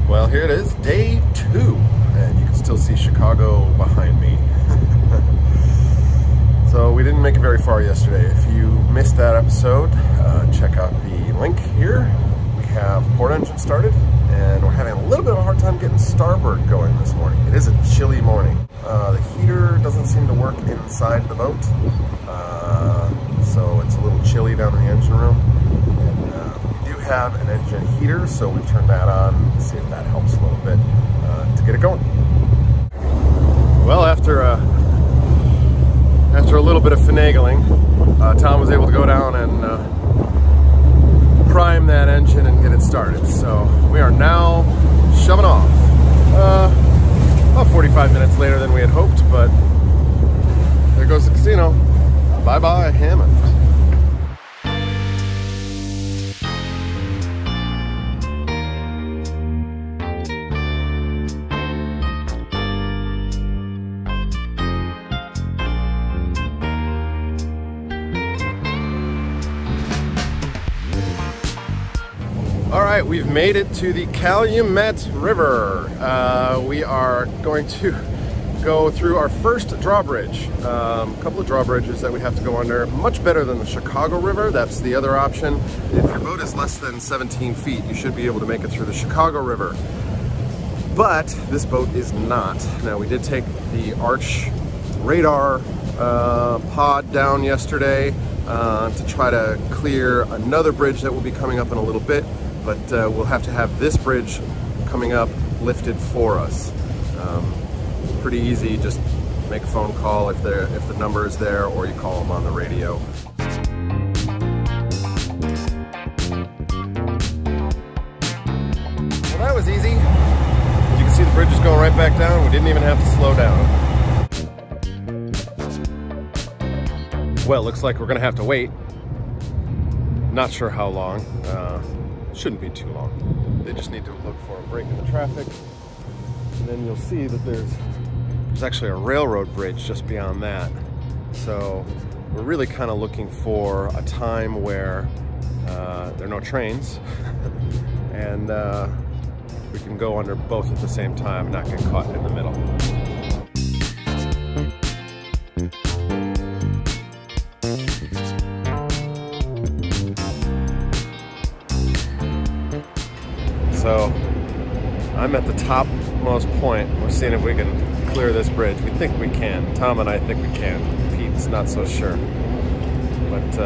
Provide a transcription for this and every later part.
Well, here it is, day 2, and you can still see Chicago behind me. So we didn't make it very far yesterday. If you missed that episode, check out the link here. We have port engine started, and we're having a little bit of a hard time getting starboard going this morning. It is a chilly morning. The heater doesn't seem to work inside the boat, so it's a little chilly down in the engine room. And we do have an engine heater, so we turned that on to see if that helps a little bit to get it going. Well, after a little bit of finagling, Tom was able to go down and prime that engine and get it started. So we are now shoving off. About 45 minutes later than we had hoped, but there goes the casino. Bye-bye, Hammond. All right, we've made it to the Calumet River. We are going to go through our first drawbridge. A couple of drawbridges that we have to go under. Much better than the Chicago River. That's the other option. If your boat is less than 17 feet, you should be able to make it through the Chicago River. But this boat is not. Now, we did take the Arch radar pod down yesterday to try to clear another bridge that will be coming up in a little bit. But we'll have to have this bridge coming up lifted for us. Pretty easy, just make a phone call if the number is there, or you call them on the radio. Well, that was easy. As you can see, the bridge is going right back down. We didn't even have to slow down. Well, looks like we're gonna have to wait. Not sure how long. Shouldn't be too long. They just need to look for a break in the traffic, and then you'll see that there's actually a railroad bridge just beyond that. So we're really kind of looking for a time where there are no trains and we can go under both at the same time and not get caught in the middle. So I'm at the topmost point. We're seeing if we can clear this bridge. We think we can. Tom and I think we can. Pete's not so sure. But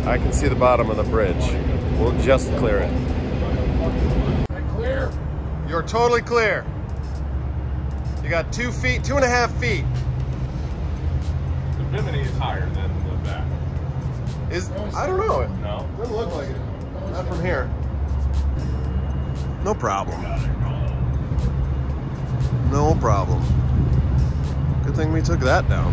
I can see the bottom of the bridge. We'll just clear it. Clear. You're totally clear. You got 2 feet, 2.5 feet. The bimini is higher than the back. I don't know. No? Doesn't look like it. Not from here. No problem. No problem. Good thing we took that down.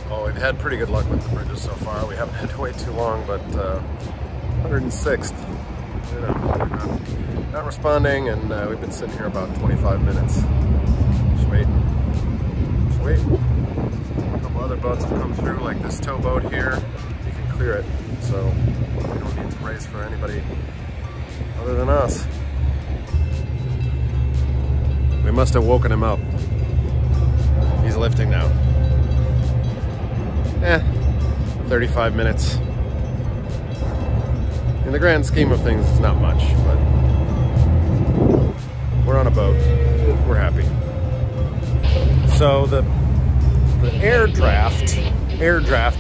Oh, we've had pretty good luck with the bridges so far. We haven't had to wait too long, but 106th. You know, not responding, and we've been sitting here about 25 minutes. Just waiting. Just waiting. A couple other boats have come through, like this towboat here. You can clear it, so we don't need to race for anybody other than us. We must have woken him up. He's lifting now. 35 minutes. In the grand scheme of things, it's not much, but we're on a boat. We're happy. So the air draft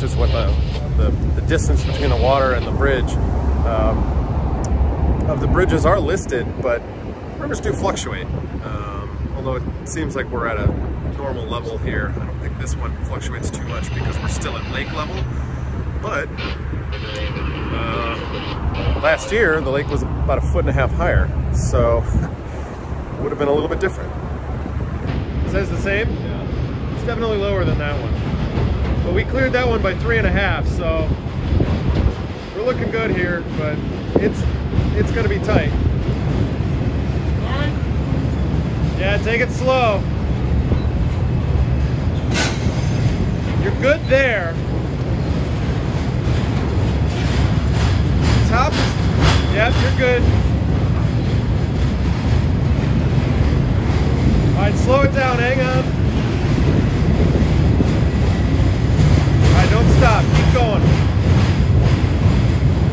is what the distance between the water and the bridge of the bridges are listed, but rivers do fluctuate. Although it seems like we're at a normal level here. I don't think this one fluctuates too much because we're still at lake level. But last year, the lake was about 1.5 feet higher, so it would have been a little bit different. It says the same? Yeah. It's definitely lower than that one. But we cleared that one by 3.5, so we're looking good here, but it's going to be tight. Yeah, take it slow. You're good there. Top. Yep, you're good. All right, slow it down. Hang on. All right, don't stop. Keep going.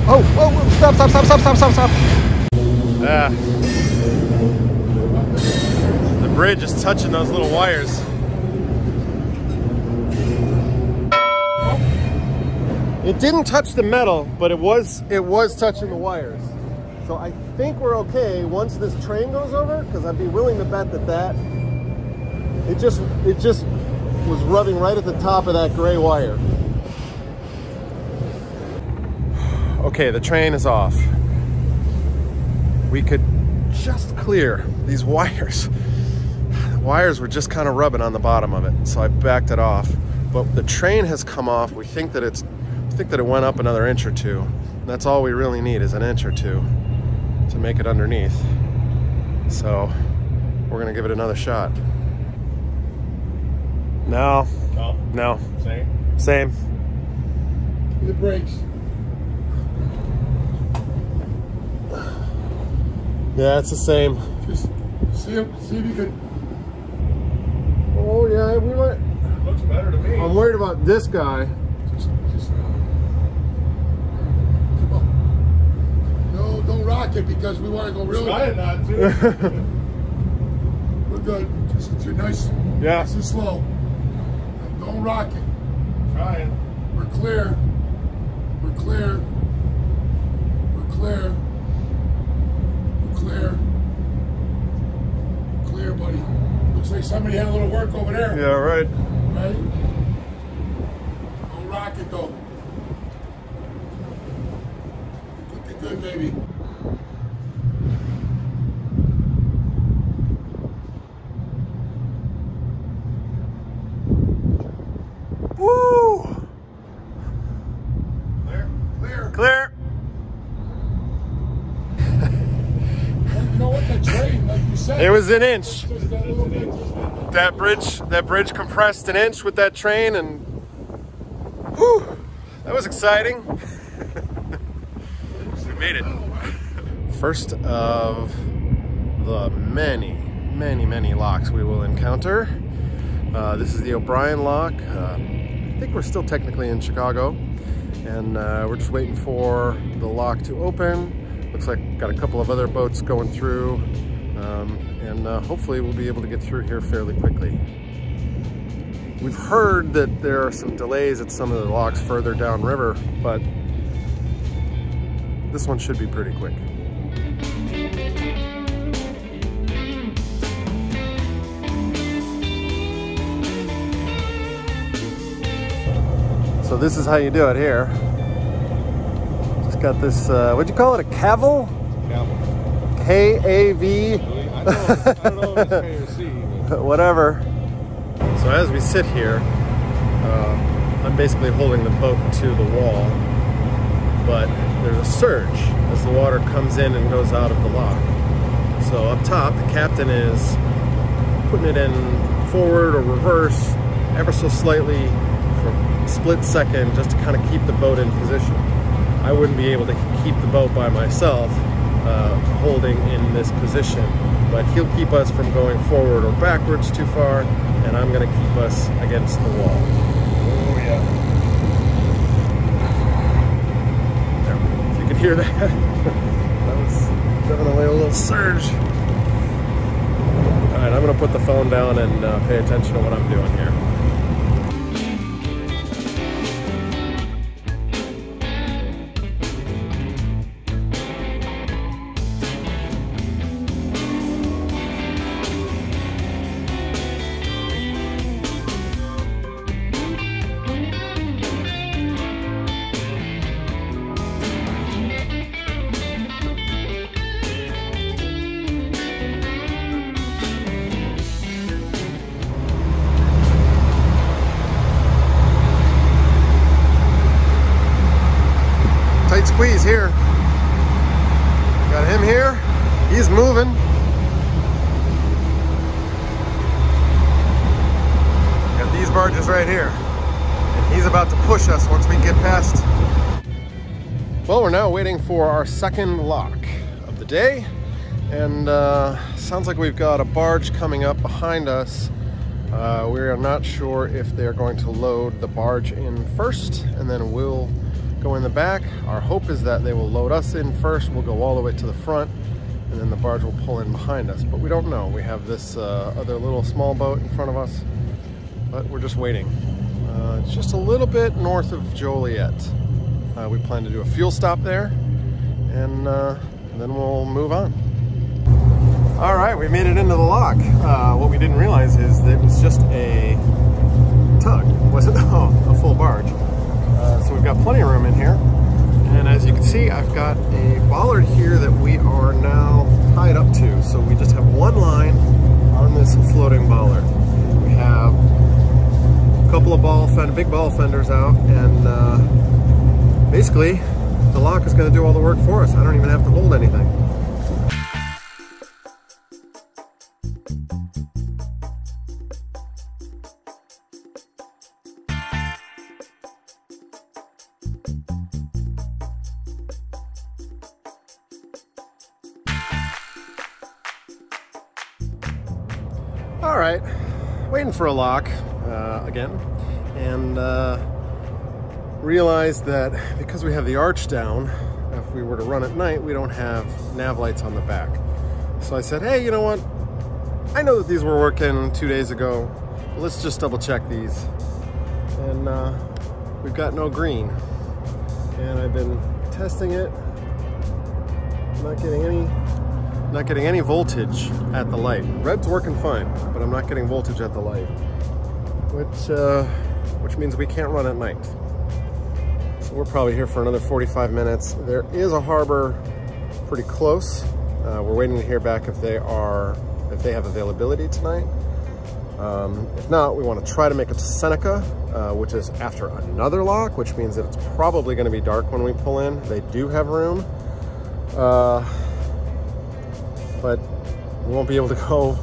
Oh, stop. Ah. The bridge is touching those little wires. It didn't touch the metal, but it was touching the wires. So I think we're okay once this train goes over, because I'd be willing to bet that it just was rubbing right at the top of that gray wire. Okay, the train is off. We could just clear these wires. The wires were just kind of rubbing on the bottom of it, so I backed it off. But the train has come off. We think that it went up another inch or two. And that's all we really need, is an inch or two to make it underneath. So we're gonna give it another shot. No. Same. The brakes. Yeah, it's the same. Just see if you could. Oh yeah, we might. Looks better to me. I'm worried about this guy. Just come on. No, don't rock it, because we want to go really. Trying not to. We're good. Just nice. Yeah. Nice and slow. Don't rock it. Trying. We're clear. We're clear. We're clear. We're clear. Clear, buddy. Looks like somebody had a little work over there. Yeah, right. Right? Don't rock it though. Looking good, baby. Woo! Clear. Clear. You know what? The train, like you said. It was an inch. Just that little bit. That bridge compressed an inch with that train, and whew, that was exciting. We made it. First of the many locks we will encounter. This is the O'Brien lock. I think we're still technically in Chicago, and we're just waiting for the lock to open. Looks like got a couple of other boats going through, and hopefully we'll be able to get through here fairly quickly. We've heard that there are some delays at some of the locks further downriver, but this one should be pretty quick. So this is how you do it here. Just got this, what'd you call it, a cavel? Cavel. K-A-V? I don't know if it's K or C. But... Whatever. So as we sit here, I'm basically holding the boat to the wall, but there's a surge as the water comes in and goes out of the lock. So up top, the captain is putting it in forward or reverse ever so slightly for a split second, just to kind of keep the boat in position. I wouldn't be able to keep the boat by myself holding in this position, but he'll keep us from going forward or backwards too far, and I'm going to keep us against the wall. Oh yeah. There, if you could hear that, that was definitely a little surge. All right, I'm going to put the phone down and pay attention to what I'm doing here. Tight squeeze here. Got him here. He's moving. barge is right here. And he's about to push us once we get past. Well, we're now waiting for our second lock of the day. And sounds like we've got a barge coming up behind us. We are not sure if they're going to load the barge in first and then we'll go in the back. Our hope is that they will load us in first. We'll go all the way to the front and then the barge will pull in behind us. But we don't know. We have this other little small boat in front of us, but we're just waiting. It's just a little bit north of Joliet. We plan to do a fuel stop there and then we'll move on. All right, we made it into the lock. What we didn't realize is that it was just a tug. It wasn't a full barge. So we've got plenty of room in here. And as you can see, I've got a bollard here that we are now tied up to. So we just have one line on this floating bollard. We have a couple of big ball fenders out, and basically the lock is going to do all the work for us. I don't even have to hold anything. All right, waiting for a lock again, and realized that because we have the arch down, if we were to run at night, we don't have nav lights on the back. So I said, hey, you know what? I know that these were working 2 days ago. Let's just double check these. And we've got no green. And I've been testing it. Not getting any voltage at the light. Red's working fine, but I'm not getting voltage at the light, which means we can't run at night. So we're probably here for another 45 minutes. There is a harbor pretty close. We're waiting to hear back if they have availability tonight. If not, we want to try to make it to Seneca, which is after another lock, which means that it's probably going to be dark when we pull in. They do have room. But we won't be able to go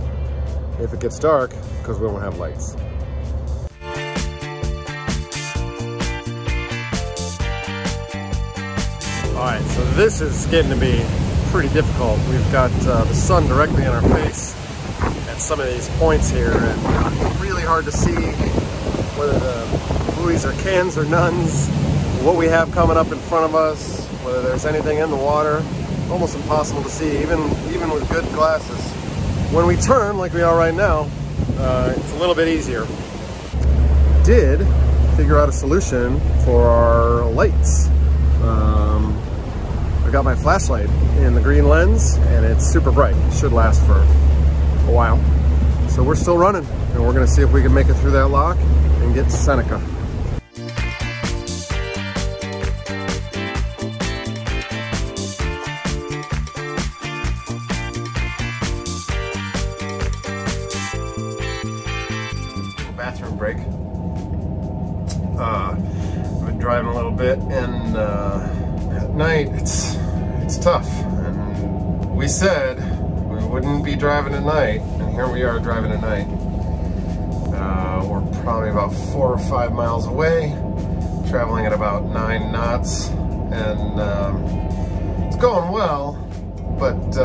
if it gets dark because we won't have lights. All right, so this is getting to be pretty difficult. We've got the sun directly in our face at some of these points here, and it's really hard to see whether the buoys are cans or nuns, what we have coming up in front of us, whether there's anything in the water. Almost impossible to see, even with good glasses. When we turn, like we are right now, it's a little bit easier. Did figure out a solution for our lights. I got my flashlight in the green lens, and it's super bright. It should last for a while. So we're still running, and we're gonna see if we can make it through that lock and get to Seneca. Bathroom break. I've been driving a little bit, and at night it's tough. And we said we wouldn't be driving at night, and here we are driving at night. We're probably about 4 or 5 miles away, traveling at about 9 knots, and it's going well. But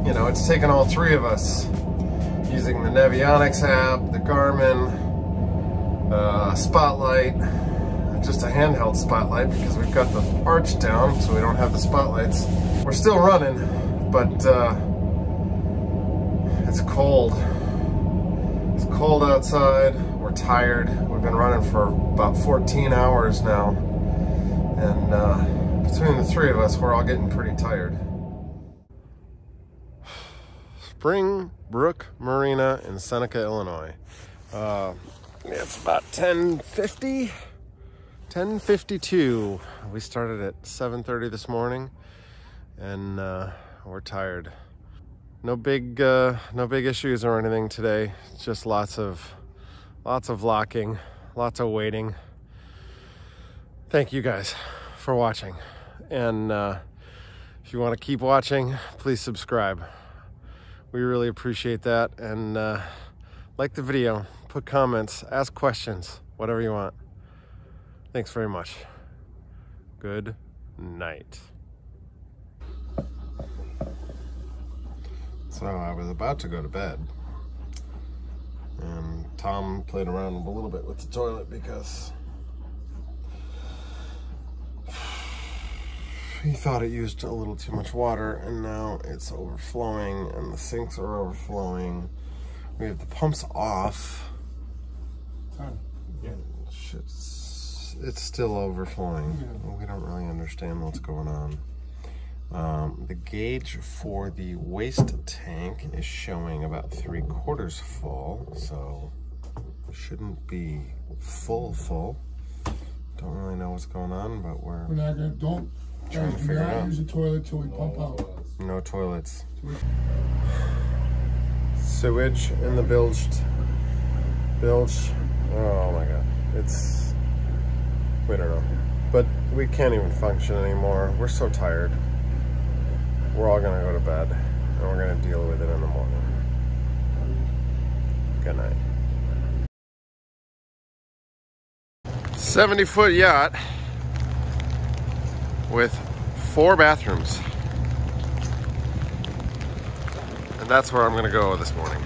you know, it's taken all 3 of us, using the Navionics app, the Garmin, spotlight, just a handheld spotlight because we've got the arch down, so we don't have the spotlights. We're still running, but it's cold. It's cold outside. We're tired. We've been running for about 14 hours now, and between the 3 of us, we're all getting pretty tired. Spring Brook Marina in Seneca, Illinois. It's about 10:50, 10:52. We started at 7:30 this morning, and we're tired. No big issues or anything today. Just lots of locking, lots of waiting. Thank you guys for watching, and if you want to keep watching, please subscribe. We really appreciate that, and like the video. put comments, ask questions, whatever you want. Thanks very much. Good night. So I was about to go to bed, and Tom played around a little bit with the toilet because he thought it used a little too much water, and now it's overflowing and the sinks are overflowing. We have the pumps off. Yeah. It's still overflowing. Yeah. We don't really understand what's going on. The gauge for the waste tank is showing about 3/4 full, so shouldn't be full. Don't really know what's going on, but we're not gonna trying to figure it out. Use the toilet till we pump out. No toilets. Sewage in the bilge. Oh my god, we don't know, but we can't even function anymore. We're so tired. We're all gonna go to bed, and we're gonna deal with it in the morning. Good night. 70-foot yacht with 4 bathrooms. And that's where I'm gonna go this morning.